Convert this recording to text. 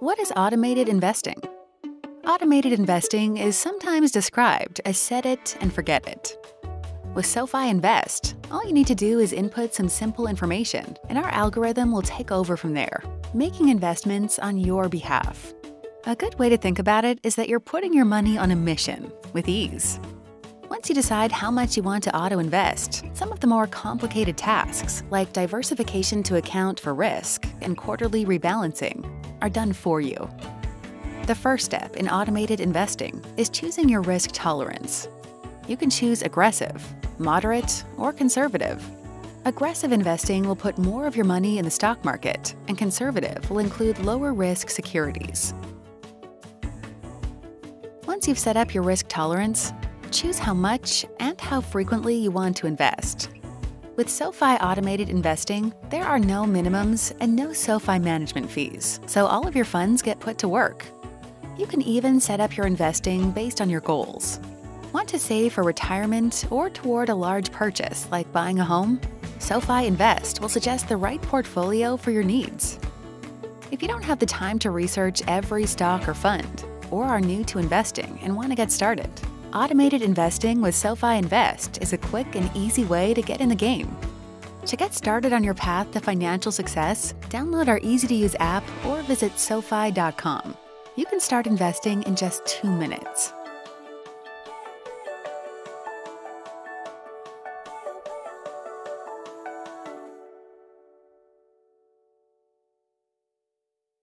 What is automated investing? Automated investing is sometimes described as set it and forget it. With SoFi Invest, all you need to do is input some simple information, and our algorithm will take over from there, making investments on your behalf. A good way to think about it is that you're putting your money on a mission with ease. Once you decide how much you want to auto-invest, some of the more complicated tasks, like diversification to account for risk and quarterly rebalancing, are done for you. The first step in automated investing is choosing your risk tolerance. You can choose aggressive, moderate, or conservative. Aggressive investing will put more of your money in the stock market, and conservative will include lower-risk securities. Once you've set up your risk tolerance, choose how much and how frequently you want to invest. With SoFi Automated Investing, there are no minimums and no SoFi management fees, so all of your funds get put to work. You can even set up your investing based on your goals. Want to save for retirement or toward a large purchase like buying a home? SoFi Invest will suggest the right portfolio for your needs. If you don't have the time to research every stock or fund, or are new to investing and want to get started, automated investing with SoFi Invest is a quick and easy way to get in the game. To get started on your path to financial success, download our easy-to-use app or visit SoFi.com. You can start investing in just 2 minutes.